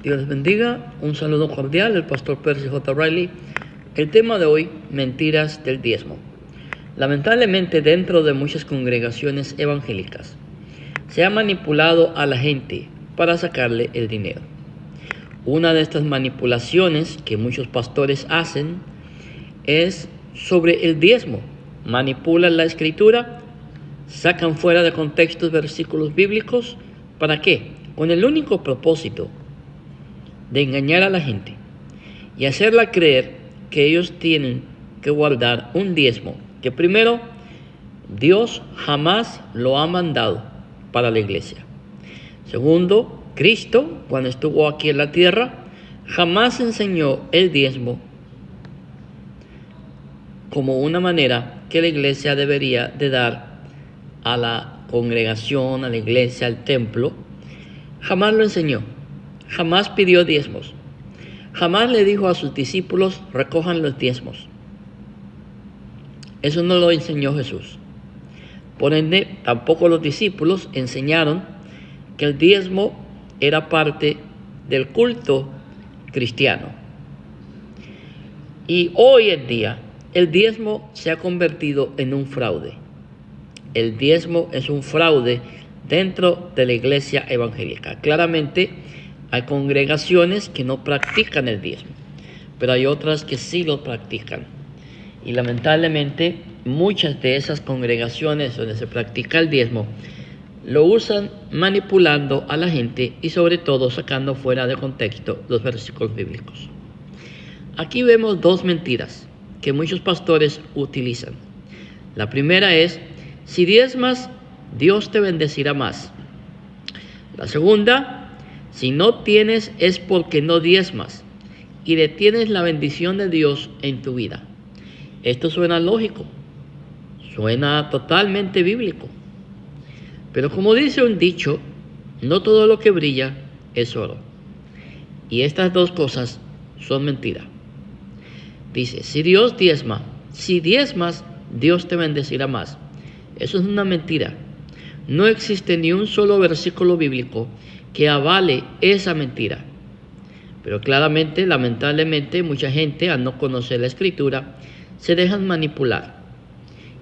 Dios les bendiga. Un saludo cordial del pastor Percy J. Riley. El tema de hoy, mentiras del diezmo. Lamentablemente, dentro de muchas congregaciones evangélicas, se ha manipulado a la gente para sacarle el dinero. Una de estas manipulaciones que muchos pastores hacen es sobre el diezmo. Manipulan la escritura, sacan fuera de contexto versículos bíblicos. ¿Para qué? Con el único propósito de engañar a la gente y hacerla creer que ellos tienen que guardar un diezmo que primero Dios jamás lo ha mandado para la iglesia. Segundo, Cristo, cuando estuvo aquí en la tierra, jamás enseñó el diezmo como una manera que la iglesia debería de dar a la congregación, a la iglesia, al templo. Jamás lo enseñó, jamás pidió diezmos, jamás le dijo a sus discípulos: recojan los diezmos. Eso no lo enseñó Jesús. Por ende, tampoco los discípulos enseñaron que el diezmo era parte del culto cristiano. Y hoy en día, el diezmo se ha convertido en un fraude. El diezmo es un fraude dentro de la iglesia evangélica. Claramente hay congregaciones que no practican el diezmo, pero hay otras que sí lo practican. Y lamentablemente muchas de esas congregaciones donde se practica el diezmo lo usan manipulando a la gente y sobre todo sacando fuera de contexto los versículos bíblicos. Aquí vemos dos mentiras que muchos pastores utilizan. La primera es: si diezmas, Dios te bendecirá más. La segunda: si no tienes es porque no diezmas y detienes la bendición de Dios en tu vida. Esto suena lógico, suena totalmente bíblico. Pero como dice un dicho, no todo lo que brilla es oro. Y estas dos cosas son mentiras. Dice: si diezmas, Dios te bendecirá más. Eso es una mentira. No existe ni un solo versículo bíblico que avale esa mentira. Pero claramente, lamentablemente, mucha gente, al no conocer la escritura, se dejan manipular.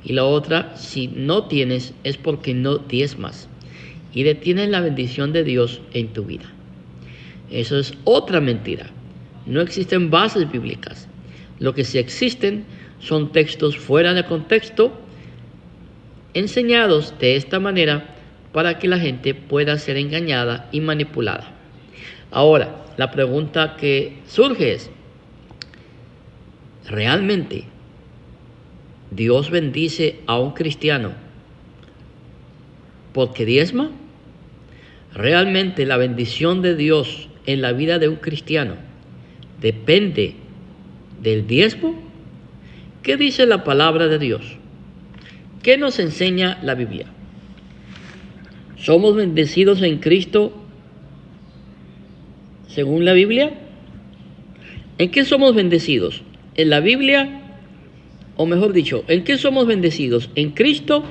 Y la otra: si no tienes es porque no diezmas y detienes la bendición de Dios en tu vida. Eso es otra mentira. No existen bases bíblicas. Lo que sí existen son textos fuera de contexto, enseñados de esta manera para que la gente pueda ser engañada y manipulada. Ahora, la pregunta que surge es: ¿realmente Dios bendice a un cristiano porque diezma? ¿Realmente la bendición de Dios en la vida de un cristiano depende del diezmo? ¿Qué dice la palabra de Dios? ¿Qué nos enseña la Biblia? ¿Somos bendecidos en Cristo según la Biblia? ¿En qué somos bendecidos? ¿En la Biblia? O mejor dicho, ¿en qué somos bendecidos? ¿En Cristo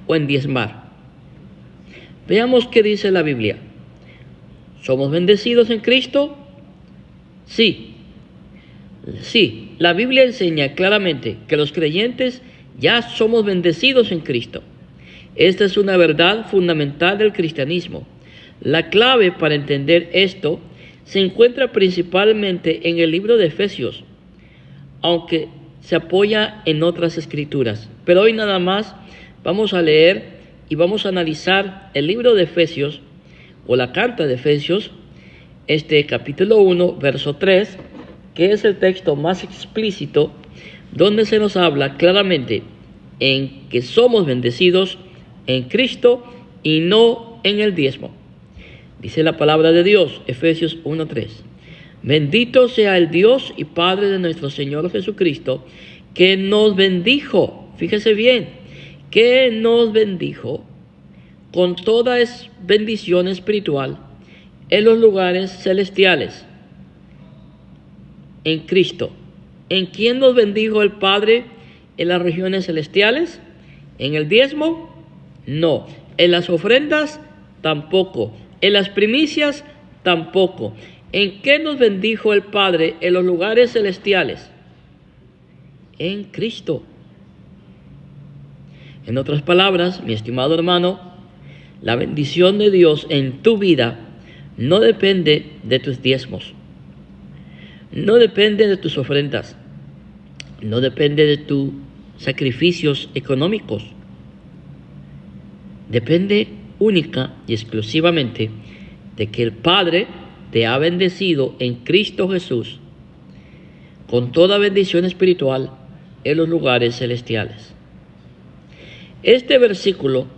o en diezmar? Veamos qué dice la Biblia. ¿Somos bendecidos en Cristo? Sí. Sí, la Biblia enseña claramente que los creyentes ya somos bendecidos en Cristo. Esta es una verdad fundamental del cristianismo. La clave para entender esto se encuentra principalmente en el libro de Efesios, aunque se apoya en otras escrituras. Pero hoy nada más vamos a leer y vamos a analizar el libro de Efesios, o la carta de Efesios, capítulo 1, verso 3, que es el texto más explícito, donde se nos habla claramente en que somos bendecidos en Cristo y no en el diezmo. Dice la palabra de Dios, Efesios 1:3. Bendito sea el Dios y Padre de nuestro Señor Jesucristo, que nos bendijo, fíjese bien, que nos bendijo con toda bendición espiritual en los lugares celestiales, en Cristo. ¿En quién nos bendijo el Padre en las regiones celestiales? ¿En el diezmo? No. ¿En las ofrendas? Tampoco. ¿En las primicias? Tampoco. ¿En qué nos bendijo el Padre en los lugares celestiales? En Cristo. En otras palabras, mi estimado hermano, la bendición de Dios en tu vida no depende de tus diezmos, no depende de tus ofrendas, no depende de tus sacrificios económicos. Depende única y exclusivamente de que el Padre te ha bendecido en Cristo Jesús con toda bendición espiritual en los lugares celestiales. Este versículo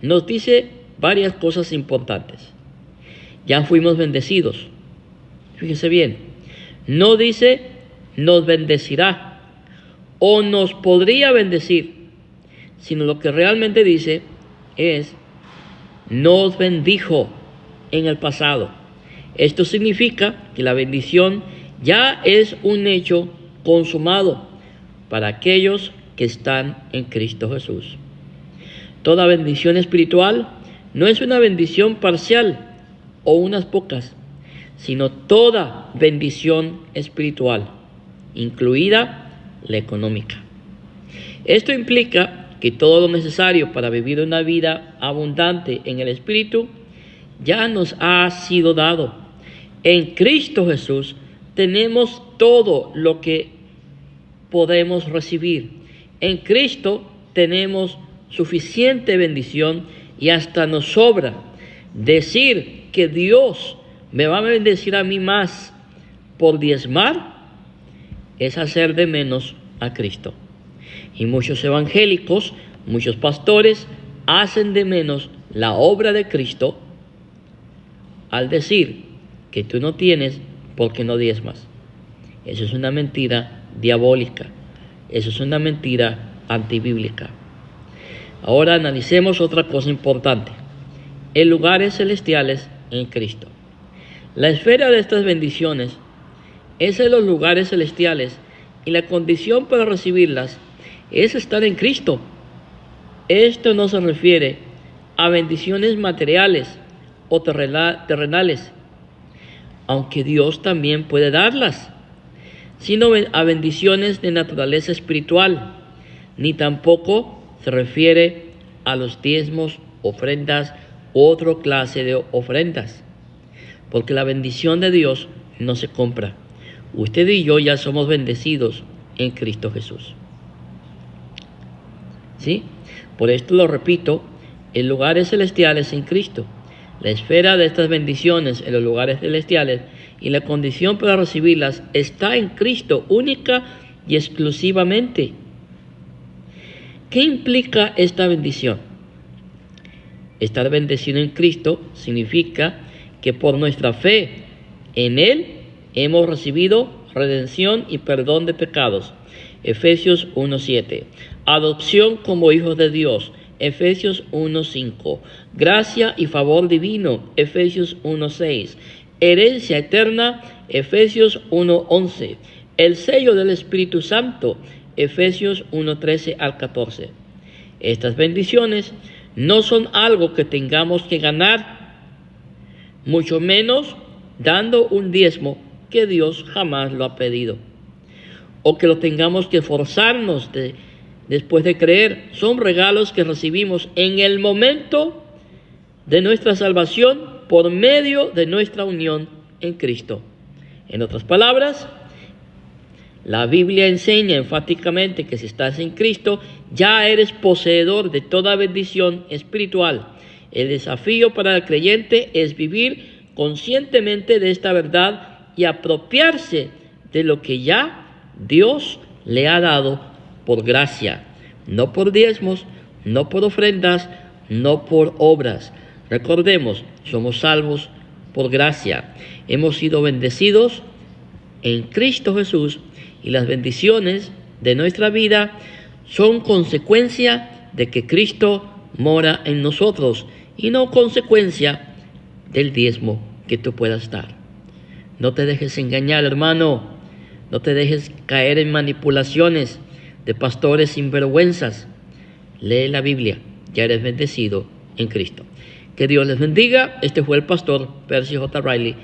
nos dice varias cosas importantes. Ya fuimos bendecidos. Fíjese bien, no dice nos bendecirá o nos podría bendecir, sino lo que realmente dice es nos bendijo en el pasado. Esto significa que la bendición ya es un hecho consumado para aquellos que están en Cristo Jesús. Toda bendición espiritual no es una bendición parcial o unas pocas, sino toda bendición espiritual, incluida la económica. Esto implica que todo lo necesario para vivir una vida abundante en el Espíritu ya nos ha sido dado. En Cristo Jesús tenemos todo lo que podemos recibir. En Cristo tenemos suficiente bendición y hasta nos sobra. Decir que Dios me va a bendecir a mí más por diezmar es hacer de menos a Cristo. Y muchos evangélicos, muchos pastores hacen de menos la obra de Cristo al decir que tú no tienes porque no diezmas. Eso es una mentira diabólica. Eso es una mentira antibíblica. Ahora analicemos otra cosa importante. En lugares celestiales en Cristo. La esfera de estas bendiciones es en los lugares celestiales y la condición para recibirlas es estar en Cristo. Esto no se refiere a bendiciones materiales o terrenales, aunque Dios también puede darlas, sino a bendiciones de naturaleza espiritual, ni tampoco se refiere a los diezmos, ofrendas u otra clase de ofrendas, porque la bendición de Dios no se compra. Usted y yo ya somos bendecidos en Cristo Jesús. ¿Sí? Por esto lo repito, en lugares celestiales en Cristo. La esfera de estas bendiciones en los lugares celestiales y la condición para recibirlas está en Cristo única y exclusivamente. ¿Qué implica esta bendición? Estar bendecido en Cristo significa que por nuestra fe en Él hemos recibido redención y perdón de pecados. Efesios 1:7. Adopción como hijos de Dios. Efesios 1:5. Gracia y favor divino. Efesios 1:6. Herencia eterna. Efesios 1:11. El sello del Espíritu Santo. Efesios 1:13 al 14. Estas bendiciones no son algo que tengamos que ganar, mucho menos dando un diezmo que Dios jamás lo ha pedido, o que lo tengamos que forzarnos después de creer. Son regalos que recibimos en el momento de nuestra salvación por medio de nuestra unión en Cristo. En otras palabras, la Biblia enseña enfáticamente que si estás en Cristo, ya eres poseedor de toda bendición espiritual. El desafío para el creyente es vivir conscientemente de esta verdad y apropiarse de lo que ya Dios le ha dado por gracia, no por diezmos, no por ofrendas, no por obras. Recordemos, somos salvos por gracia. Hemos sido bendecidos en Cristo Jesús y las bendiciones de nuestra vida son consecuencia de que Cristo mora en nosotros y no consecuencia del diezmo que tú puedas dar. No te dejes engañar, hermano. No te dejes caer en manipulaciones de pastores sinvergüenzas. Lee la Biblia. Ya eres bendecido en Cristo. Que Dios les bendiga. Este fue el pastor Percy J. Riley